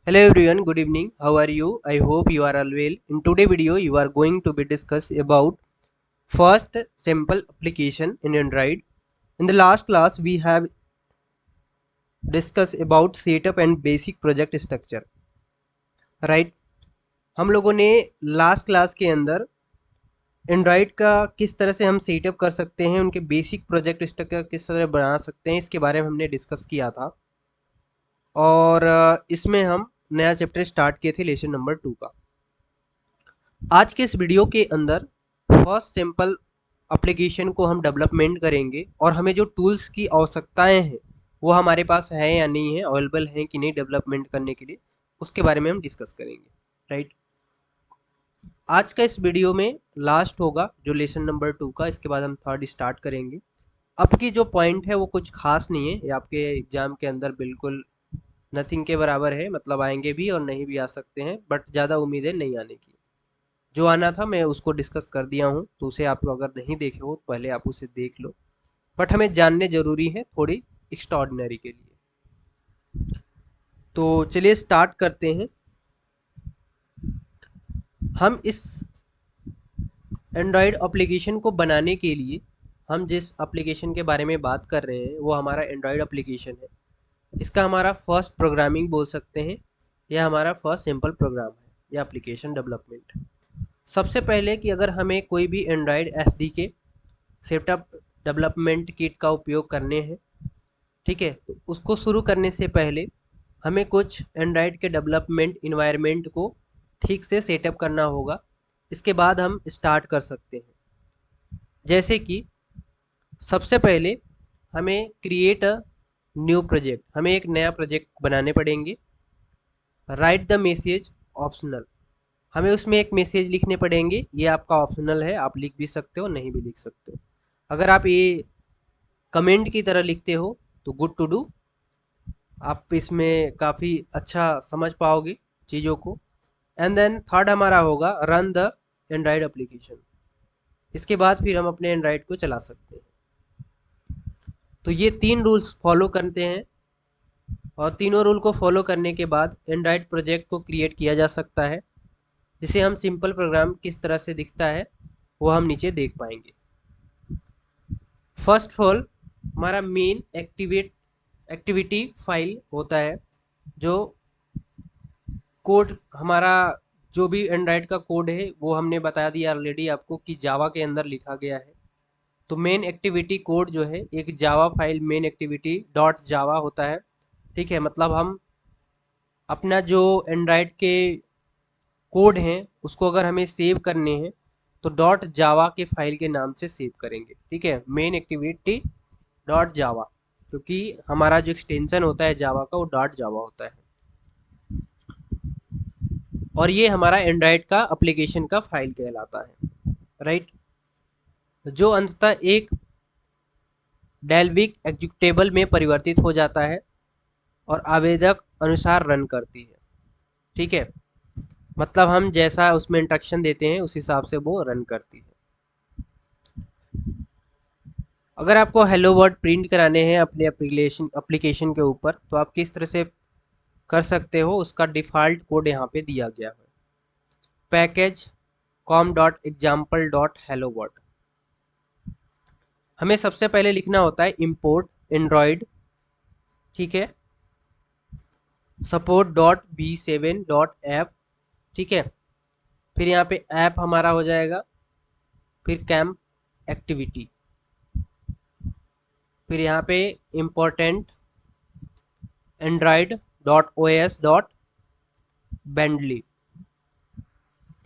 Hello everyone, good evening. How are you? I hope you are all well. In today's video, you are going to be discuss about first simple application in Android. In the last class, we have discussed about setup and basic project structure. Right? हम लोगों ने last class के अंदर Android का किस तरह से हम सेटअप कर सकते हैं, उनके बेसिक प्रोजेक्ट स्ट्रक्चर किस तरह बना सकते हैं, इसके बारे में हमने डिस्कस किया था। और इसमें हम नया चैप्टर स्टार्ट किए थे लेसन नंबर 2 का। आज के इस वीडियो के अंदर फर्स्ट सिंपल एप्लीकेशन को हम डेवलपमेंट करेंगे और हमें जो टूल्स की आवश्यकताएं हैं वो हमारे पास है या नहीं है, अवेलेबल हैं कि नहीं डेवलपमेंट करने के लिए, उसके बारे में हम डिस्कस करेंगे। राइट, आज का इस वीडियो में लास्ट होगा जो लेसन नंबर 2 का, इसके बाद हम थर्ड स्टार्ट करेंगे। अब की जो पॉइंट है वो कुछ खास नहीं है, ये आपके एग्जाम के अंदर बिल्कुल नथिंग के बराबर है, मतलब आएंगे भी और नहीं भी आ सकते हैं, बट ज़्यादा उम्मीद है नहीं आने की। जो आना था मैं उसको डिस्कस कर दिया हूँ, तो उसे आप अगर नहीं देखे हो तो पहले आप उसे देख लो, बट हमें जानने जरूरी है थोड़ी एक्स्ट्राऑर्डिनरी के लिए। तो चलिए स्टार्ट करते हैं। हम इस एंड्रॉयड एप्लीकेशन को बनाने के लिए, हम जिस एप्लीकेशन के बारे में बात कर रहे हैं वो हमारा एंड्रॉयड एप्लीकेशन है। इसका हमारा फर्स्ट प्रोग्रामिंग बोल सकते हैं, यह हमारा फर्स्ट सिंपल प्रोग्राम है या एप्लीकेशन डेवलपमेंट। सबसे पहले कि अगर हमें कोई भी Android SDK setup development kit का उपयोग करने हैं, ठीक है, तो उसको शुरू करने से पहले हमें कुछ एंड्रॉयड के डेवलपमेंट इन्वायरमेंट को ठीक से सेटअप करना होगा। इसके बाद हम स्टार्ट कर सकते हैं। जैसे कि सबसे पहले हमें क्रिएट अ न्यू प्रोजेक्ट, हमें एक नया प्रोजेक्ट बनाने पड़ेंगे। राइट द मैसेज ऑप्शनल, हमें उसमें एक मैसेज लिखने पड़ेंगे, ये आपका ऑप्शनल है, आप लिख भी सकते हो नहीं भी लिख सकते हो। अगर आप ये कमेंट की तरह लिखते हो तो गुड टू डू, आप इसमें काफ़ी अच्छा समझ पाओगे चीज़ों को। एंड देन थर्ड हमारा होगा रन द एंड्रॉयड एप्लीकेशन। इसके बाद फिर हम अपने एंड्रॉयड को चला सकते हैं। तो ये 3 रूल्स फॉलो करते हैं और तीनों रूल को फॉलो करने के बाद एंड्रॉयड प्रोजेक्ट को क्रिएट किया जा सकता है, जिसे हम सिंपल प्रोग्राम किस तरह से दिखता है वो हम नीचे देख पाएंगे। फर्स्ट ऑफ ऑल हमारा मेन एक्टिविटी फाइल होता है, जो कोड हमारा, जो भी एंड्रॉयड का कोड है वो हमने बता दिया ऑलरेडी आपको कि जावा के अंदर लिखा गया है। तो मेन एक्टिविटी कोड जो है एक Java file main activity dot जावा होता है। ठीक है, मतलब हम अपना जो एंड्रॉयड के कोड हैं उसको अगर हमें सेव करने हैं तो डॉट जावा के फाइल के नाम से सेव करेंगे। ठीक है, मेन एक्टिविटी डॉट जावा, क्योंकि हमारा जो एक्सटेंशन होता है जावा का वो डॉट जावा होता है, और ये हमारा एंड्रॉयड का एप्लीकेशन का फाइल कहलाता है। राइट, जो अंततः एक डेल्विक एग्जीक्यूटेबल में परिवर्तित हो जाता है और आवेदक अनुसार रन करती है। ठीक है, मतलब हम जैसा उसमें इंस्ट्रक्शन देते हैं उस हिसाब से वो रन करती है। अगर आपको हेलो वर्ड प्रिंट कराने हैं अपने एप्लीकेशन के ऊपर तो आप किस तरह से कर सकते हो, उसका डिफ़ॉल्ट कोड यहाँ पे दिया गया है, package com dot example dot hello word. हमें सबसे पहले लिखना होता है इम्पोर्ट एंड्रॉयड, ठीक है, support dot b7 dot app. ठीक है, फिर यहाँ पे ऐप हमारा हो जाएगा, फिर कैम्प एक्टिविटी, फिर यहाँ पे important android dot O S dot bundle.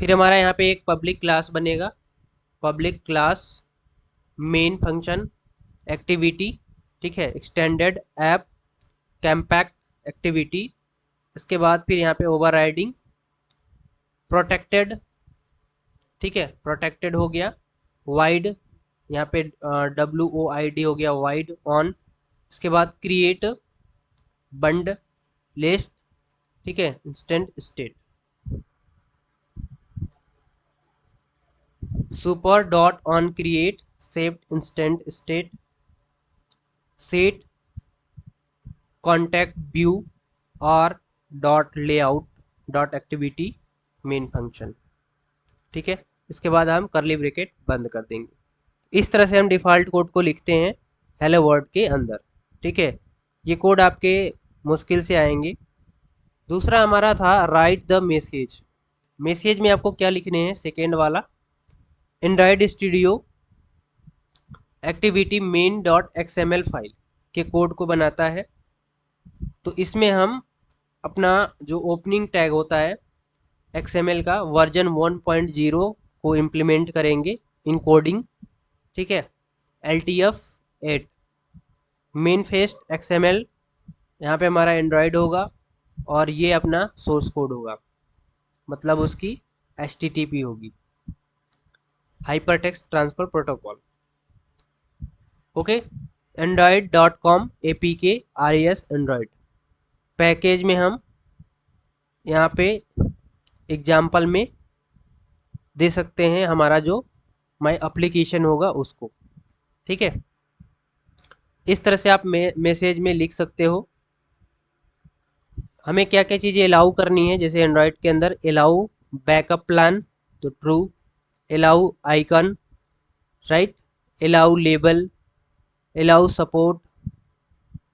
फिर हमारा यहाँ पे एक पब्लिक क्लास बनेगा, public class main function activity, ठीक है, एक्सटेंडेड ऐप कैम्पैक्ट एक्टिविटी। इसके बाद फिर यहाँ पे ओवरराइडिंग प्रोटेक्टेड, ठीक है, प्रोटेक्टेड हो गया, वाइड, यहाँ पे WOID हो गया, वाइड ऑन। इसके बाद क्रिएट बंड लिस्ट, ठीक है, instance state, super dot on create saved instance state, set contact view और dot layout dot activity main function. ठीक है, इसके बाद हम करली ब्रैकेट बंद कर देंगे। इस तरह से हम डिफ़ॉल्ट कोड को लिखते हैं हेलो वर्ल्ड के अंदर। ठीक है, ये कोड आपके मुश्किल से आएंगे। दूसरा हमारा था राइट द मैसेज। मैसेज में आपको क्या लिखने हैं, सेकेंड वाला, Android studio activity main dot XML file के कोड को बनाता है। तो इसमें हम अपना जो ओपनिंग टैग होता है XML का वर्जन 1.0 को इम्प्लीमेंट करेंगे इन कोडिंग। ठीक है, LTF8 मेन फेस्ट XML, यहाँ पे हमारा एंड्रॉयड होगा और ये अपना सोर्स कोड होगा, मतलब उसकी HTTP होगी, hyper text transfer protocol. Okay, android.com APK RES Android package में हम यहाँ पे एग्जाम्पल में दे सकते हैं हमारा जो माई एप्लीकेशन होगा उसको। ठीक है, इस तरह से आप मैसेज में लिख सकते हो। हमें क्या क्या चीज़ें अलाउ करनी है, जैसे एंड्रॉयड के अंदर अलाउ बैकअप प्लान तो true, allow icon right, allow label, allow support.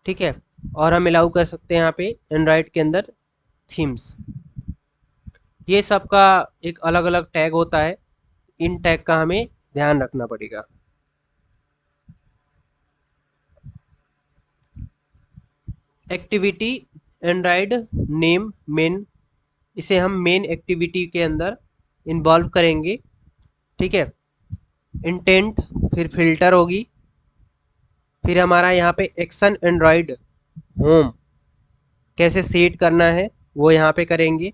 ठीक है, और हम अलाउ कर सकते हैं यहाँ पे एंड्रॉयड के अंदर थीम्स। ये सब का एक अलग अलग टैग होता है, इन टैग का हमें ध्यान रखना पड़ेगा। एक्टिविटी एंड्रॉयड नेम मेन, इसे हम मेन एक्टिविटी के अंदर इन्वॉल्व करेंगे। ठीक है, इंटेंट, फिर फिल्टर होगी, फिर हमारा यहाँ पे एक्शन एंड्रॉयड होम कैसे सेट करना है वो यहाँ पे करेंगे।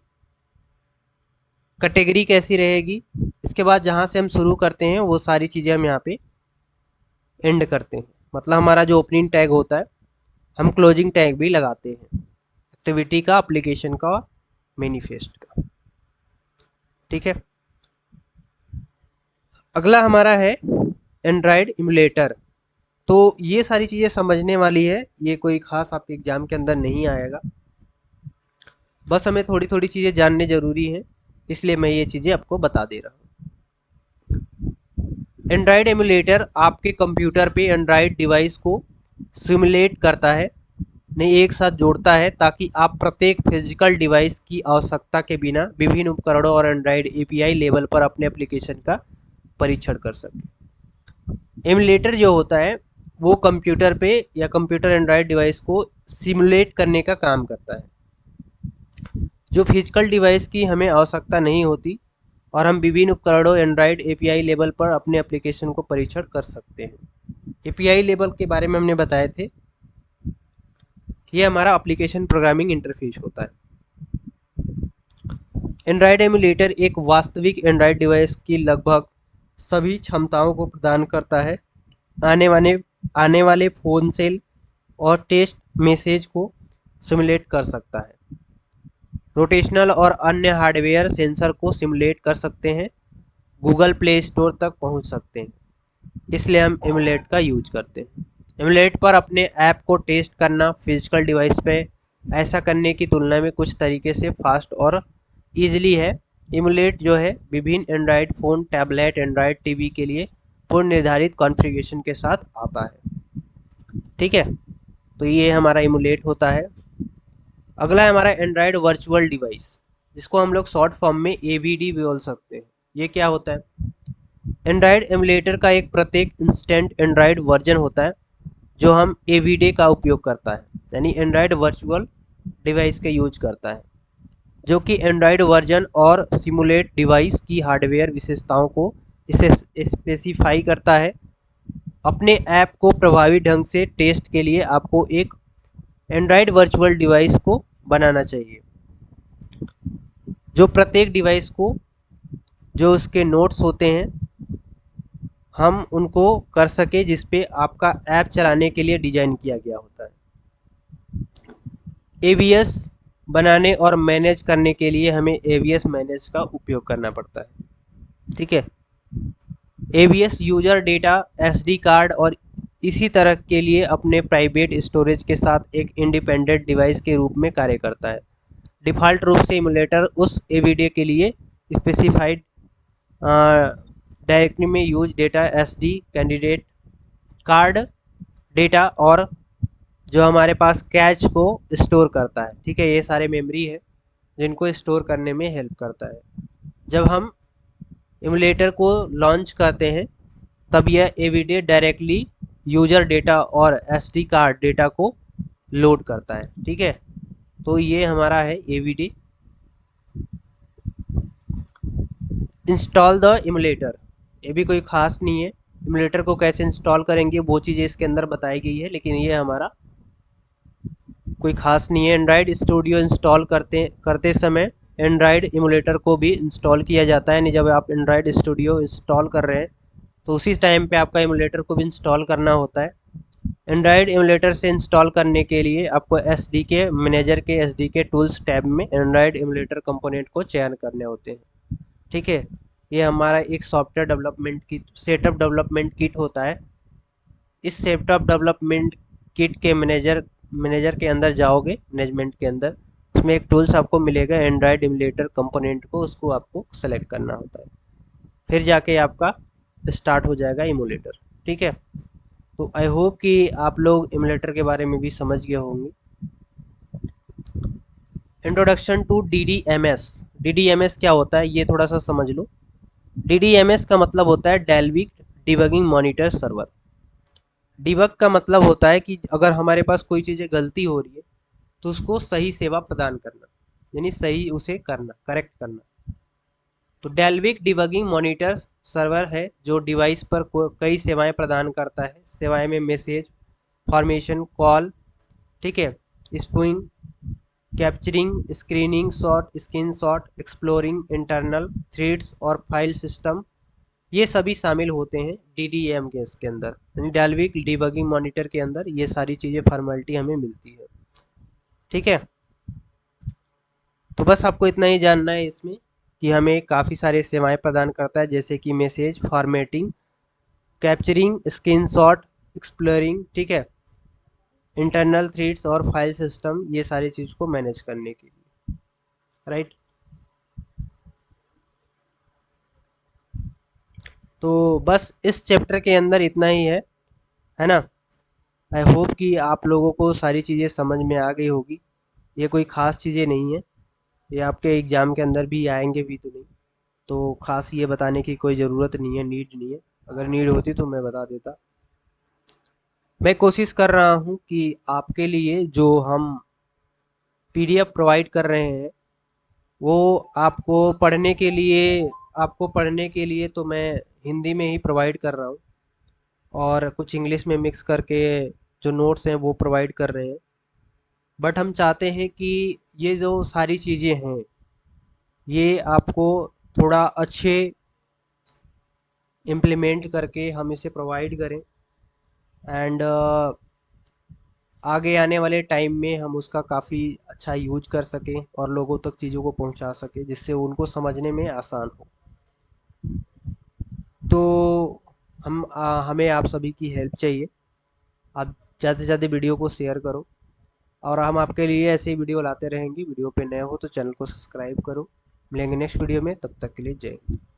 कैटेगरी कैसी रहेगी, इसके बाद जहाँ से हम शुरू करते हैं वो सारी चीज़ें हम यहाँ पे एंड करते हैं। मतलब हमारा जो ओपनिंग टैग होता है हम क्लोजिंग टैग भी लगाते हैं, एक्टिविटी का, एप्लीकेशन का, मैनिफेस्ट का। ठीक है, अगला हमारा है एंड्रॉयड इमुलेटर। तो ये सारी चीज़ें समझने वाली है, ये कोई खास आपके एग्जाम के अंदर नहीं आएगा, बस हमें थोड़ी थोड़ी चीज़ें जानने ज़रूरी हैं, इसलिए मैं ये चीज़ें आपको बता दे रहा हूँ। एंड्रॉयड एमुलेटर आपके कंप्यूटर पे एंड्रॉयड डिवाइस को सिमुलेट करता है, नहीं एक साथ जोड़ता है, ताकि आप प्रत्येक फिजिकल डिवाइस की आवश्यकता के बिना विभिन्न उपकरणों और एंड्रॉयड API लेवल पर अपने एप्लीकेशन का परीक्षण कर सकें। एमुलेटर जो होता है वो कंप्यूटर पे या कंप्यूटर एंड्रॉयड डिवाइस को सिमुलेट करने का काम करता है, जो फिजिकल डिवाइस की हमें आवश्यकता नहीं होती, और हम विभिन्न उपकरणों एंड्रॉयड API लेवल पर अपने एप्लीकेशन को परीक्षण कर सकते हैं। API लेवल के बारे में हमने बताए थे, ये हमारा एप्लीकेशन प्रोग्रामिंग इंटरफेस होता है। एंड्रॉयड एमुलेटर एक वास्तविक एंड्रॉयड डिवाइस की लगभग सभी क्षमताओं को प्रदान करता है, आने वाले फ़ोन सेल और टेस्ट मैसेज को सिमुलेट कर सकता है, रोटेशनल और अन्य हार्डवेयर सेंसर को सिमुलेट कर सकते हैं, गूगल प्ले स्टोर तक पहुंच सकते हैं, इसलिए हम एमुलेट का यूज करते हैं। एमुलेट पर अपने ऐप को टेस्ट करना फिजिकल डिवाइस पे ऐसा करने की तुलना में कुछ तरीके से फास्ट और ईजिली है। एमुलेट जो है विभिन्न Android phone, tablet, Android TV के लिए पूर्व निर्धारित कॉन्फ़िगरेशन के साथ आता है। ठीक है, तो ये हमारा एमुलेट होता है। अगला है हमारा एंड्रॉयड वर्चुअल डिवाइस, जिसको हम लोग शॉर्ट फॉर्म में AVD भी बोल सकते हैं। ये क्या होता है, एंड्रॉयड एमुलेटर का एक प्रत्येक इंस्टेंट एंड्रॉयड वर्जन होता है जो हम AVD का उपयोग करता है, यानी एंड्रॉयड वर्चुअल डिवाइस के यूज करता है, जो कि एंड्रॉयड वर्जन और सिमुलेट डिवाइस की हार्डवेयर विशेषताओं को इसे स्पेसिफाई करता है। अपने ऐप को प्रभावी ढंग से टेस्ट के लिए आपको एक एंड्रॉयड वर्चुअल डिवाइस को बनाना चाहिए, जो प्रत्येक डिवाइस को जो उसके नोट्स होते हैं हम उनको कर सके, जिस पे आपका ऐप चलाने के लिए डिज़ाइन किया गया होता है। AVS बनाने और मैनेज करने के लिए हमें AVS मैनेज का उपयोग करना पड़ता है। ठीक है, AVS user data, SD card और इसी तरह के लिए अपने प्राइवेट स्टोरेज के साथ एक इंडिपेंडेंट डिवाइस के रूप में कार्य करता है, डिफ़ॉल्ट रूप से इमुलेटर उस एवीडीए के लिए स्पेसिफाइड डायरेक्टरी में use data SD candidate card data और जो हमारे पास कैच को स्टोर करता है। ठीक है, ये सारे मेमोरी है जिनको स्टोर करने में हेल्प करता है। जब हम इमुलेटर को लॉन्च करते हैं तब यह एवीडीए डायरेक्टली यूजर डेटा और एसडी कार्ड डेटा को लोड करता है। ठीक है, तो ये हमारा है एवीडी। इंस्टॉल द इमुलेटर, ये भी कोई ख़ास नहीं है। इमुलेटर को कैसे इंस्टॉल करेंगे वो चीज़ें इसके अंदर बताई गई है, लेकिन ये हमारा कोई ख़ास नहीं है। एंड्रॉयड स्टूडियो इंस्टॉल करते समय एंड्रॉयड इमुलेटर को भी इंस्टॉल किया जाता है। यानी जब आप एंड्रॉयड स्टूडियो इंस्टॉल कर रहे हैं तो उसी टाइम पे आपका इमुलेटर को भी इंस्टॉल करना होता है। एंड्रॉयड इमुलेटर से इंस्टॉल करने के लिए आपको एसडीके मैनेजर के एसडीके टूल्स टैब में एंड्रॉयड इमुलेटर कंपोनेंट को चयन करने होते हैं। ठीक है, ये हमारा एक software development kit, setup development kit होता है। इस सेटअप डेवलपमेंट किट के मैनेजर के अंदर जाओगे, मैनेजमेंट के अंदर, उसमें एक टूल्स आपको मिलेगा एंड्रॉयड इमुलेटर कंपोनेंट को, उसको आपको सेलेक्ट करना होता है, फिर जाके आपका स्टार्ट हो जाएगा इमुलेटर। ठीक है, तो आई होप कि आप लोग इमुलेटर के बारे में भी समझ गए होंगे। Introduction to DDMS। DDMS क्या होता है ये थोड़ा सा समझ लो। DDMS का मतलब होता है Dalvik debugging monitor server. Debug का मतलब होता है कि अगर हमारे पास कोई चीज़ें गलती हो रही है तो उसको सही सेवा प्रदान करना, यानी सही उसे करना, करेक्ट करना। तो डेल्विक डिबगिंग मॉनिटर सर्वर है जो डिवाइस पर कई सेवाएं प्रदान करता है। सेवाएं में मैसेज फॉर्मेशन कॉल, ठीक है, spoofing, capturing, screening shot, screen shot, exploring internal threads और फाइल सिस्टम, ये सभी शामिल होते हैं DDM के इसके अंदर, यानी डेल्विक डिबगिंग मॉनिटर के अंदर ये सारी चीज़ें फॉर्मेलिटी हमें मिलती है। ठीक है, तो बस आपको इतना ही जानना है इसमें कि हमें काफ़ी सारे सेवाएं प्रदान करता है, जैसे कि message formatting, capturing, screenshot, exploring, ठीक है, इंटरनल थ्रेड्स और फाइल सिस्टम, ये सारी चीज़ को मैनेज करने के लिए, राइट। तो बस इस चैप्टर के अंदर इतना ही है ना। आई होप कि आप लोगों को सारी चीज़ें समझ में आ गई होगी। ये कोई ख़ास चीज़ें नहीं है, ये आपके एग्ज़ाम के अंदर भी आएंगे भी तो नहीं, तो ख़ास ये बताने की कोई ज़रूरत नहीं है, नीड नहीं है। अगर नीड होती तो मैं बता देता। मैं कोशिश कर रहा हूँ कि आपके लिए जो हम PDF प्रोवाइड कर रहे हैं वो आपको पढ़ने के लिए तो मैं हिंदी में ही प्रोवाइड कर रहा हूँ, और कुछ इंग्लिश में मिक्स करके जो नोट्स हैं वो प्रोवाइड कर रहे हैं। बट हम चाहते हैं कि ये जो सारी चीज़ें हैं ये आपको थोड़ा अच्छे इम्प्लीमेंट करके हम इसे प्रोवाइड करें, एंड आगे आने वाले टाइम में हम उसका काफ़ी अच्छा यूज कर सकें और लोगों तक चीज़ों को पहुंचा सकें जिससे उनको समझने में आसान हो। तो हमें आप सभी की हेल्प चाहिए। आप ज़्यादा से ज़्यादा वीडियो को शेयर करो, और हम आपके लिए ऐसे ही वीडियो लाते रहेंगे। वीडियो पे नए हो तो चैनल को सब्सक्राइब करो। मिलेंगे नेक्स्ट वीडियो में, तब तक के लिए जय हिंद।